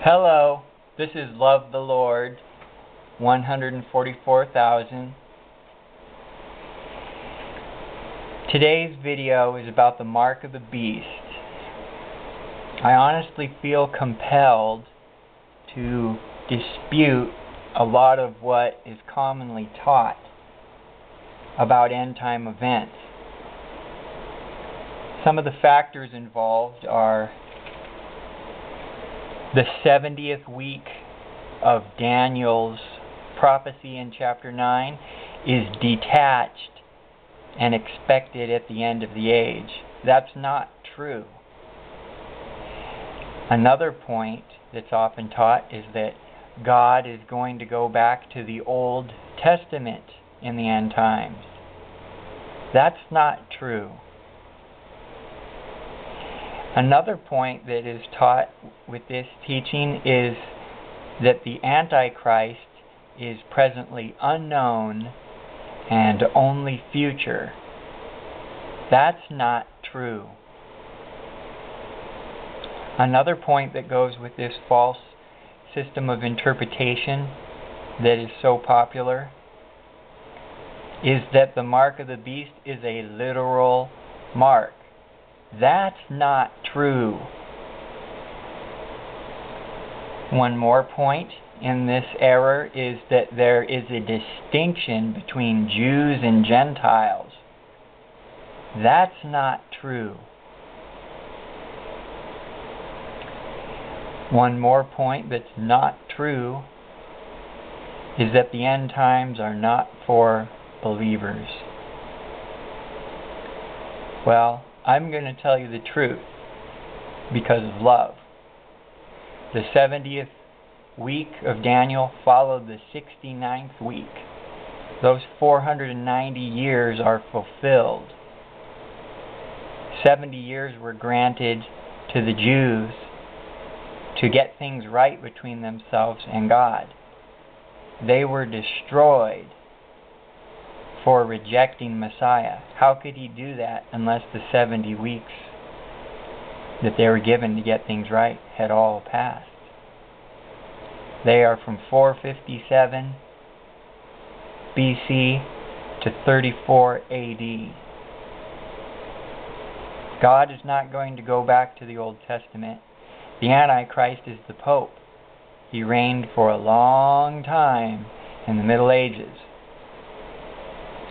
Hello, this is Love the Lord, 144,000. Today's video is about the mark of the beast. I honestly feel compelled to dispute a lot of what is commonly taught about end-time events. Some of the factors involved are the 70th week of Daniel's prophecy in chapter 9 is detached and expected at the end of the age. That's not true. Another point that's often taught is that God is going to go back to the Old Testament in the end times. That's not true. Another point that is taught with this teaching is that the Antichrist is presently unknown and only future. That's not true. Another point that goes with this false system of interpretation that is so popular is that the mark of the beast is a literal mark. That's not true. One more point in this error is that there is a distinction between Jews and Gentiles. That's not true. One more point that's not true is that the end times are not for believers. Well, I'm going to tell you the truth because of love. The 70th week of Daniel followed the 69th week. Those 490 years are fulfilled. 70 years were granted to the Jews to get things right between themselves and God. They were destroyed for rejecting Messiah. How could he do that unless the 70 weeks that they were given to get things right had all passed? They are from 457 BC to 34 AD. God is not going to go back to the Old Testament. The Antichrist is the Pope. He reigned for a long time in the Middle Ages.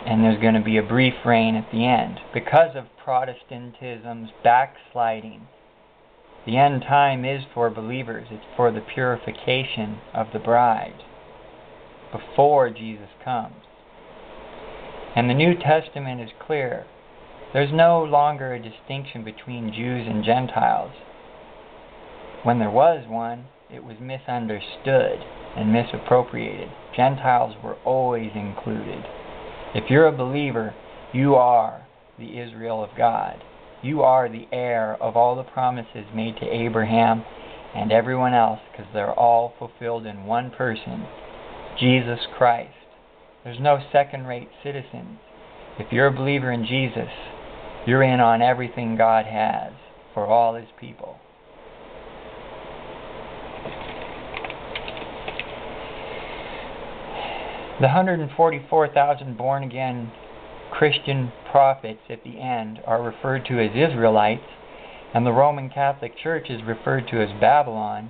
And there's going to be a brief reign at the end. Because of Protestantism's backsliding, the end time is for believers. It's for the purification of the bride before Jesus comes. And the New Testament is clear. There's no longer a distinction between Jews and Gentiles. When there was one, it was misunderstood and misappropriated. Gentiles were always included. If you're a believer, you are the Israel of God. You are the heir of all the promises made to Abraham and everyone else, because they're all fulfilled in one person, Jesus Christ. There's no second-rate citizens. If you're a believer in Jesus, you're in on everything God has for all His people. The 144,000 born-again Christian prophets at the end are referred to as Israelites, and the Roman Catholic Church is referred to as Babylon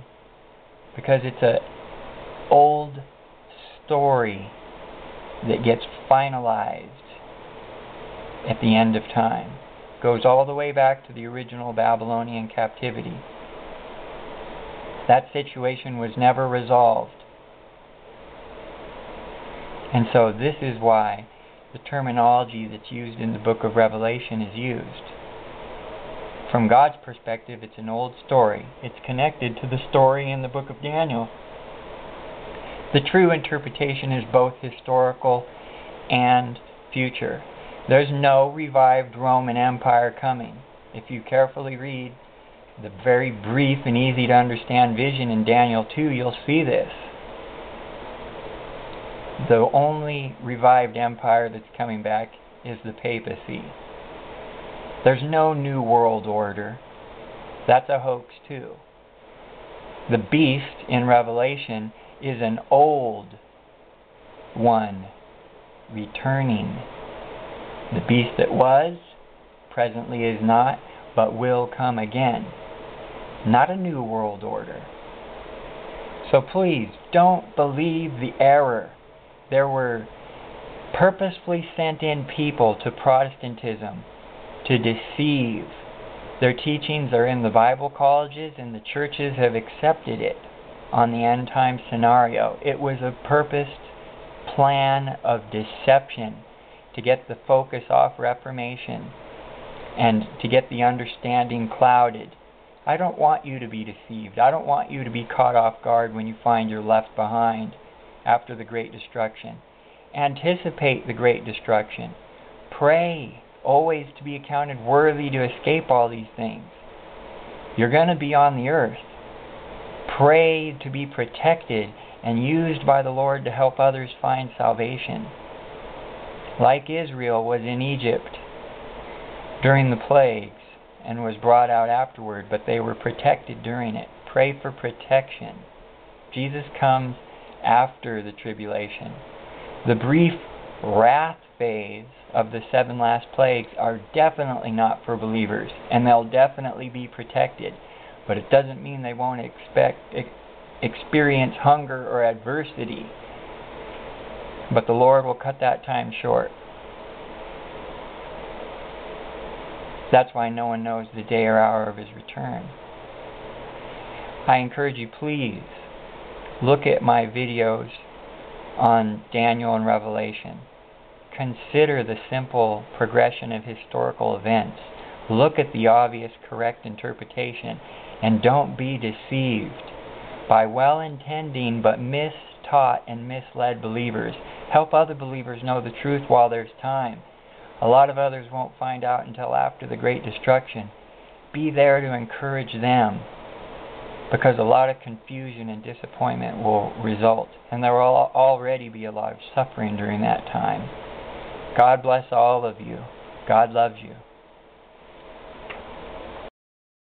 because it's an old story that gets finalized at the end of time. It goes all the way back to the original Babylonian captivity. That situation was never resolved. And so this is why the terminology that's used in the book of Revelation is used. From God's perspective, it's an old story. It's connected to the story in the book of Daniel. The true interpretation is both historical and future. There's no revived Roman Empire coming. If you carefully read the very brief and easy to understand vision in Daniel 2, you'll see this. The only revived empire that's coming back is the papacy. There's no new world order. That's a hoax too. The beast in Revelation is an old one returning. The beast that was, presently is not, but will come again. Not a new world order. So please, don't believe the error. There were purposefully sent in people to Protestantism to deceive. Their teachings are in the Bible colleges, and the churches have accepted it on the end time scenario. It was a purposed plan of deception to get the focus off Reformation and to get the understanding clouded. I don't want you to be deceived. I don't want you to be caught off guard when you find you're left behind after the Great Destruction. Anticipate the Great Destruction. Pray always to be accounted worthy to escape all these things. You're going to be on the earth. Pray to be protected and used by the Lord to help others find salvation. Like Israel was in Egypt during the plagues and was brought out afterward, but they were protected during it. Pray for protection. Jesus comes after the tribulation. The brief wrath phase of the 7 last plagues are definitely not for believers, and they'll definitely be protected. But it doesn't mean they won't experience hunger or adversity. But the Lord will cut that time short. That's why no one knows the day or hour of His return. I encourage you, please, look at my videos on Daniel and Revelation. Consider the simple progression of historical events. Look at the obvious correct interpretation, and don't be deceived by well-intending but mistaught and misled believers. Help other believers know the truth while there's time. A lot of others won't find out until after the Great Destruction. Be there to encourage them, because a lot of confusion and disappointment will result, and there will already be a lot of suffering during that time. God bless all of you. God loves you.